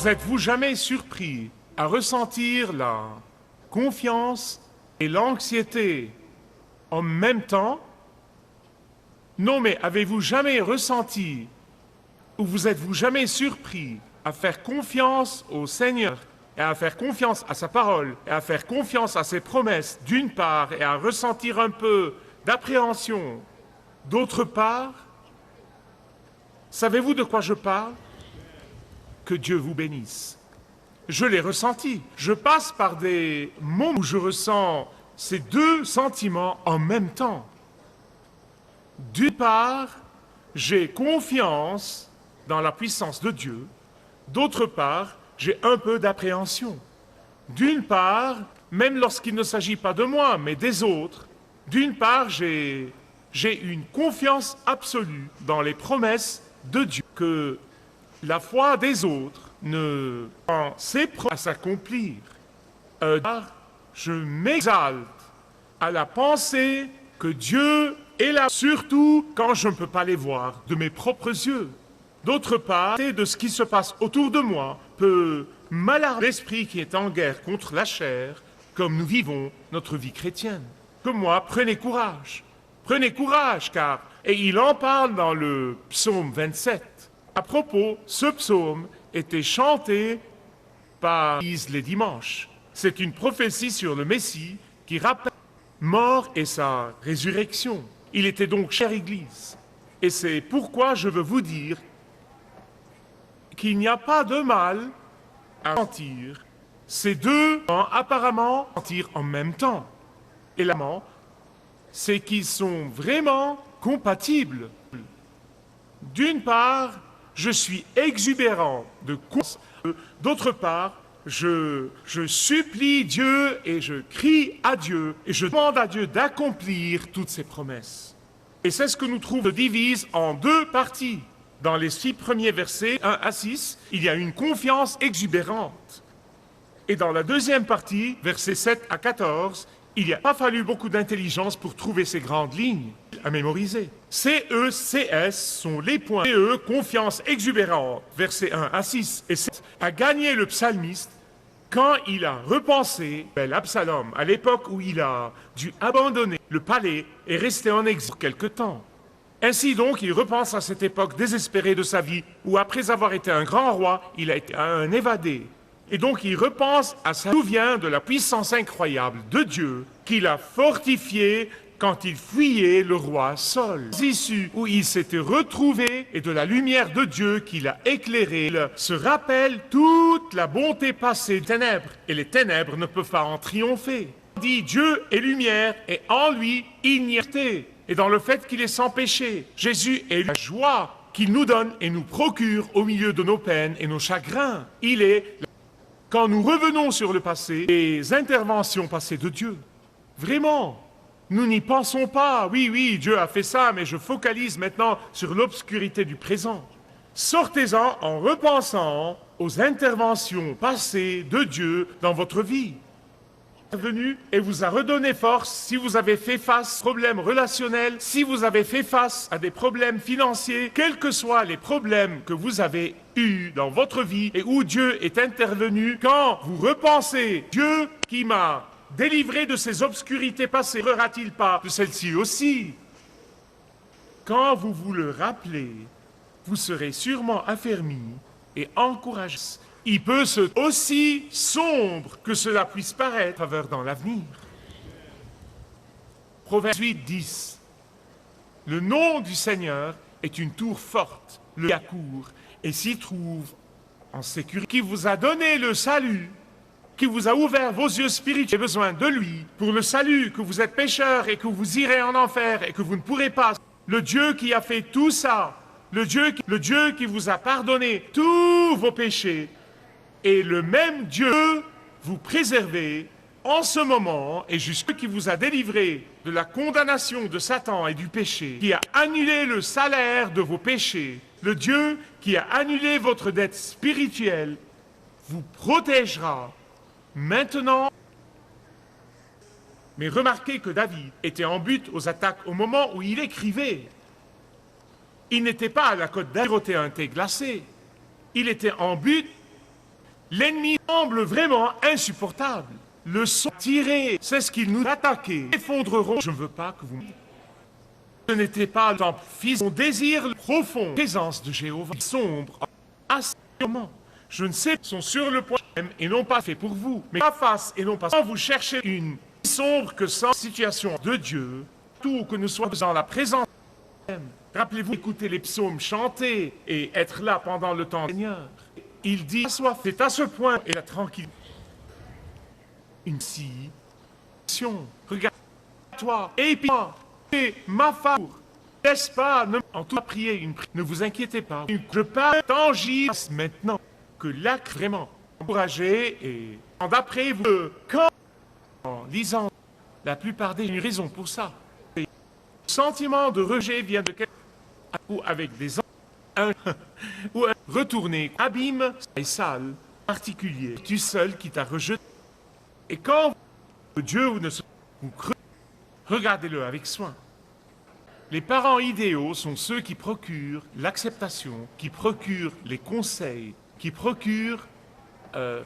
Vous êtes-vous jamais surpris à ressentir la confiance et l'anxiété en même temps? Non, mais avez-vous jamais ressenti ou vous êtes-vous jamais surpris à faire confiance au Seigneur et à faire confiance à sa parole et à faire confiance à ses promesses d'une part et à ressentir un peu d'appréhension d'autre part? Savez-vous de quoi je parle? Que Dieu vous bénisse. Je l'ai ressenti. Je passe par des moments où je ressens ces deux sentiments en même temps. D'une part, j'ai confiance dans la puissance de Dieu. D'autre part, j'ai un peu d'appréhension. D'une part, même lorsqu'il ne s'agit pas de moi, mais des autres, d'une part, j'ai une confiance absolue dans les promesses de Dieu, que la foi des autres ne prend ses promesses à s'accomplir. Je m'exalte à la pensée que Dieu est là, surtout quand je ne peux pas les voir de mes propres yeux. D'autre part, de ce qui se passe autour de moi peut m'alarmer l'esprit qui est en guerre contre la chair, comme nous vivons notre vie chrétienne. Que moi, prenez courage, car, et il en parle dans le psaume 27. À propos, ce psaume était chanté par l'Église les dimanches. C'est une prophétie sur le Messie qui rappelle mort et sa résurrection. Il était donc chère Église. Et c'est pourquoi je veux vous dire qu'il n'y a pas de mal à sentir ces deux apparemment sentir en même temps. Et l'amant, c'est qu'ils sont vraiment compatibles. D'une part, je suis exubérant de confiance. D'autre part, je supplie Dieu et je crie à Dieu et je demande à Dieu d'accomplir toutes ses promesses. Et c'est ce que nous trouvons divise en deux parties. Dans les 6 premiers versets, 1 à 6, il y a une confiance exubérante. Et dans la deuxième partie, versets 7 à 14, il n'a pas fallu beaucoup d'intelligence pour trouver ces grandes lignes à mémoriser. CE, CS sont les points. CE, confiance exubérante, versets 1 à 6 et 7, a gagné le psalmiste quand il a repensé l'Absalom, à l'époque où il a dû abandonner le palais et rester en exil pour quelque temps. Ainsi donc, il repense à cette époque désespérée de sa vie, où après avoir été un grand roi, il a été un évadé. Et donc il repense à sa souvient de la puissance incroyable de Dieu qu'il a fortifié quand il fuyait le roi Saul. L'issue où il s'était retrouvé et de la lumière de Dieu qu'il a éclairé, il se rappelle toute la bonté passée des ténèbres. Et les ténèbres ne peuvent pas en triompher. Il dit Dieu est lumière et en lui il n'y a été. Et dans le fait qu'il est sans péché, Jésus est la joie qu'il nous donne et nous procure au milieu de nos peines et nos chagrins. Il est... Quand nous revenons sur le passé, les interventions passées de Dieu, vraiment, nous n'y pensons pas. Oui, Dieu a fait ça, mais je focalise maintenant sur l'obscurité du présent. Sortez-en en repensant aux interventions passées de Dieu dans votre vie. Il est venu et vous a redonné force si vous avez fait face à des problèmes relationnels, si vous avez fait face à des problèmes financiers, quels que soient les problèmes que vous avez eus dans votre vie et où Dieu est intervenu, quand vous repensez, Dieu qui m'a délivré de ces obscurités passées, ne rera-t-il pas de celle-ci aussi? Quand vous vous le rappelez, vous serez sûrement affermi et encouragé. Il peut se aussi sombre que cela puisse paraître en faveur dans l'avenir. Proverbe 8, 10. Le nom du Seigneur est une tour forte, le accourt, et s'y trouve en sécurité. Qui vous a donné le salut, qui vous a ouvert vos yeux spirituels, besoin de lui, pour le salut, que vous êtes pécheur et que vous irez en enfer et que vous ne pourrez pas. Le Dieu qui a fait tout ça, le Dieu qui vous a pardonné tous vos péchés, et le même Dieu vous préservez en ce moment, et jusqu'à qui vous a délivré de la condamnation de Satan et du péché, qui a annulé le salaire de vos péchés, le Dieu qui a annulé votre dette spirituelle, vous protégera maintenant. Mais remarquez que David était en but aux attaques au moment où il écrivait. Il n'était pas à la côte d'Azur un thé glacé. Il était en but L'ennemi semble vraiment insupportable. Le son tiré, c'est ce qu'il nous attaquait. Effondreront. Je ne veux pas que vous... Ce n'était pas le temple physique. Son désir profond, la présence de Jéhovah, sombre, assurément. Je ne sais, sont sur le point et non pas fait pour vous, mais pas face et non pas sans vous chercher une sombre que sans situation de Dieu, tout que nous soyons dans la présence. Rappelez-vous, écouter les psaumes, chanter et être là pendant le temps du Seigneur. Il dit, soif, c'est à ce point et la tranquillité. Une situation, regarde-toi, et puis ma femme, laisse pas, en tout cas prier une prière, ne vous inquiétez pas. Je parle tangible maintenant que l'acte vraiment encouragé et d'après vous, quand en lisant la plupart des raisons pour ça, le sentiment de rejet vient de quelqu'un ou avec des ou un retourné, abîme et sale, particulier, tu seul qui t'a rejeté. Et quand Dieu ne se... Regardez-le avec soin. Les parents idéaux sont ceux qui procurent l'acceptation, qui procurent les conseils, qui procurent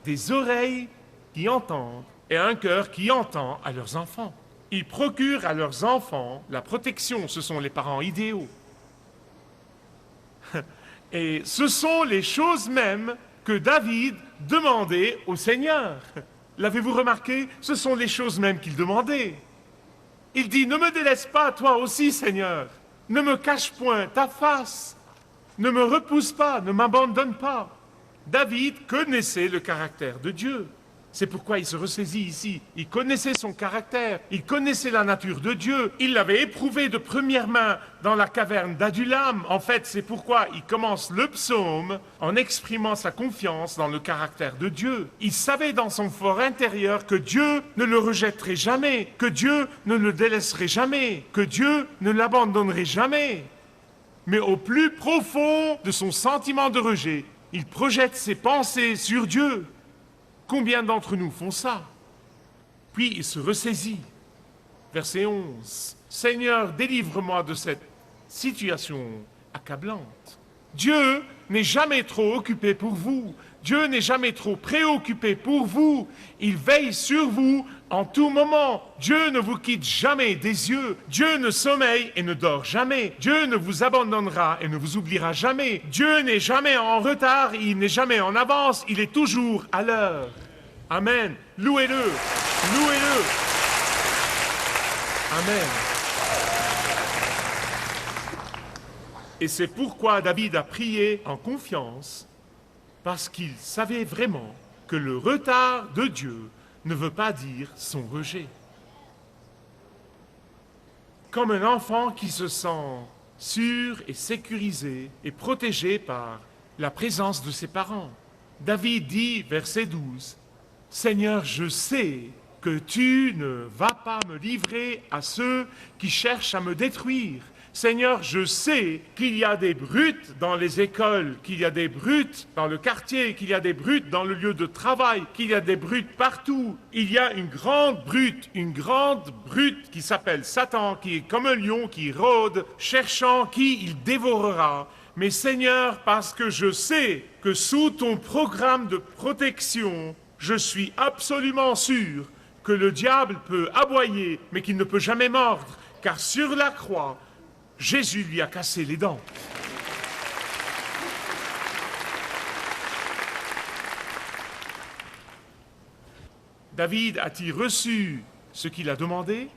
des oreilles qui entendent et un cœur qui entend à leurs enfants. Ils procurent à leurs enfants la protection, ce sont les parents idéaux. Et ce sont les choses mêmes que David demandait au Seigneur. L'avez-vous remarqué? Ce sont les choses mêmes qu'il demandait. Il dit, ne me délaisse pas, toi aussi, Seigneur. Ne me cache point ta face. Ne me repousse pas, ne m'abandonne pas. David connaissait le caractère de Dieu. C'est pourquoi il se ressaisit ici. Il connaissait son caractère, il connaissait la nature de Dieu. Il l'avait éprouvé de première main dans la caverne d'Adulam. En fait, c'est pourquoi il commence le psaume en exprimant sa confiance dans le caractère de Dieu. Il savait dans son fort intérieur que Dieu ne le rejetterait jamais, que Dieu ne le délaisserait jamais, que Dieu ne l'abandonnerait jamais. Mais au plus profond de son sentiment de rejet, il projette ses pensées sur Dieu. Combien d'entre nous font ça? Puis il se ressaisit. Verset 11. Seigneur, délivre-moi de cette situation accablante. Dieu n'est jamais trop occupé pour vous. Dieu n'est jamais trop préoccupé pour vous. Il veille sur vous en tout moment. Dieu ne vous quitte jamais des yeux. Dieu ne sommeille et ne dort jamais. Dieu ne vous abandonnera et ne vous oubliera jamais. Dieu n'est jamais en retard, il n'est jamais en avance, il est toujours à l'heure. Amen. Louez-le. Louez-le. Amen. Et c'est pourquoi David a prié en confiance, parce qu'il savait vraiment que le retard de Dieu ne veut pas dire son rejet. Comme un enfant qui se sent sûr et sécurisé et protégé par la présence de ses parents. David dit, verset 12, « Seigneur, je sais que tu ne vas pas me livrer à ceux qui cherchent à me détruire. Seigneur, je sais qu'il y a des brutes dans les écoles, qu'il y a des brutes dans le quartier, qu'il y a des brutes dans le lieu de travail, qu'il y a des brutes partout. Il y a une grande brute qui s'appelle Satan, qui est comme un lion qui rôde, cherchant qui il dévorera. Mais Seigneur, parce que je sais que sous ton programme de protection, je suis absolument sûr que le diable peut aboyer, mais qu'il ne peut jamais mordre, car sur la croix, Jésus lui a cassé les dents. David a-t-il reçu ce qu'il a demandé?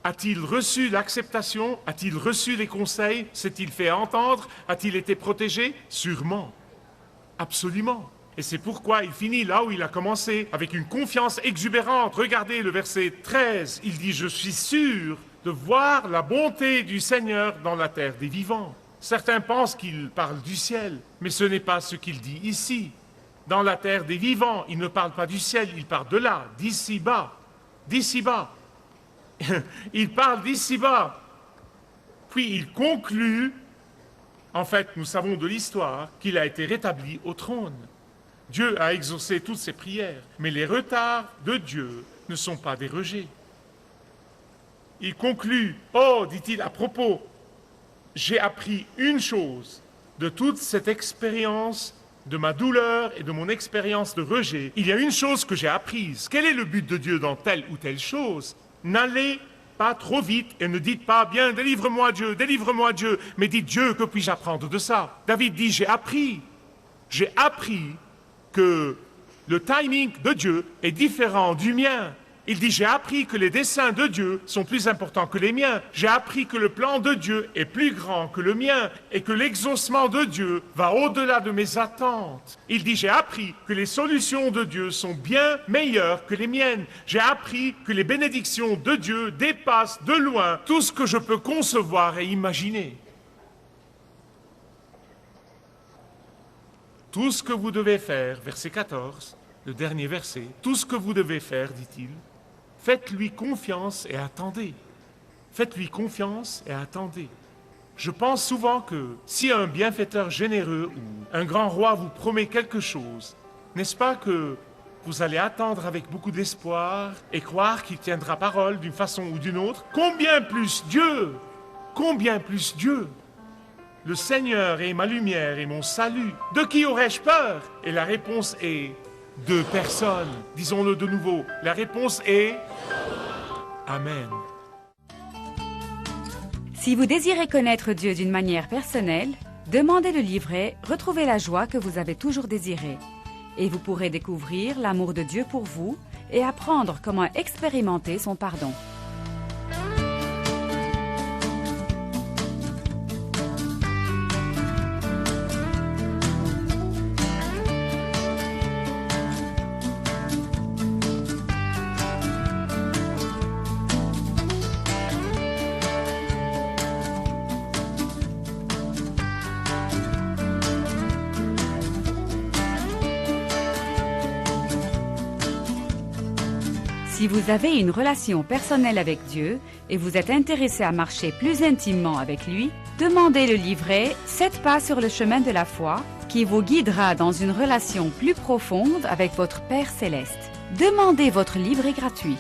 A-t-il reçu l'acceptation? A-t-il reçu les conseils? S'est-il fait entendre? A-t-il été protégé? Sûrement. Absolument. Et c'est pourquoi il finit là où il a commencé, avec une confiance exubérante. Regardez le verset 13, il dit « Je suis sûr de voir la bonté du Seigneur dans la terre des vivants. » Certains pensent qu'il parle du ciel, mais ce n'est pas ce qu'il dit ici. Dans la terre des vivants, il ne parle pas du ciel, il parle de là, d'ici-bas. D'ici-bas. Il parle d'ici-bas. Puis il conclut, en fait, nous savons de l'histoire, qu'il a été rétabli au trône. Dieu a exaucé toutes ses prières, mais les retards de Dieu ne sont pas des rejets. Il conclut, « Oh, dit-il à propos, j'ai appris une chose de toute cette expérience de ma douleur et de mon expérience de rejet, il y a une chose que j'ai apprise. Quel est le but de Dieu dans telle ou telle chose? N'allez pas trop vite et ne dites pas, bien, délivre-moi Dieu, mais dites, Dieu, que puis-je apprendre de ça? David dit, j'ai appris que le timing de Dieu est différent du mien. Il dit, j'ai appris que les desseins de Dieu sont plus importants que les miens. J'ai appris que le plan de Dieu est plus grand que le mien et que l'exaucement de Dieu va au-delà de mes attentes. Il dit, j'ai appris que les solutions de Dieu sont bien meilleures que les miennes. J'ai appris que les bénédictions de Dieu dépassent de loin tout ce que je peux concevoir et imaginer. Tout ce que vous devez faire, verset 14, le dernier verset, tout ce que vous devez faire, dit-il, faites-lui confiance et attendez. Faites-lui confiance et attendez. Je pense souvent que si un bienfaiteur généreux ou un grand roi vous promet quelque chose, n'est-ce pas que vous allez attendre avec beaucoup d'espoir et croire qu'il tiendra parole d'une façon ou d'une autre? Combien plus Dieu? Combien plus Dieu? Le Seigneur est ma lumière et mon salut. De qui aurais-je peur? Et la réponse est de personne. Disons-le de nouveau. La réponse est Amen. Si vous désirez connaître Dieu d'une manière personnelle, demandez le livret « Retrouvez la joie que vous avez toujours désirée » et vous pourrez découvrir l'amour de Dieu pour vous et apprendre comment expérimenter son pardon. Si vous avez une relation personnelle avec Dieu et vous êtes intéressé à marcher plus intimement avec lui, demandez le livret « 7 pas sur le chemin de la foi » qui vous guidera dans une relation plus profonde avec votre Père Céleste. Demandez votre livret gratuit.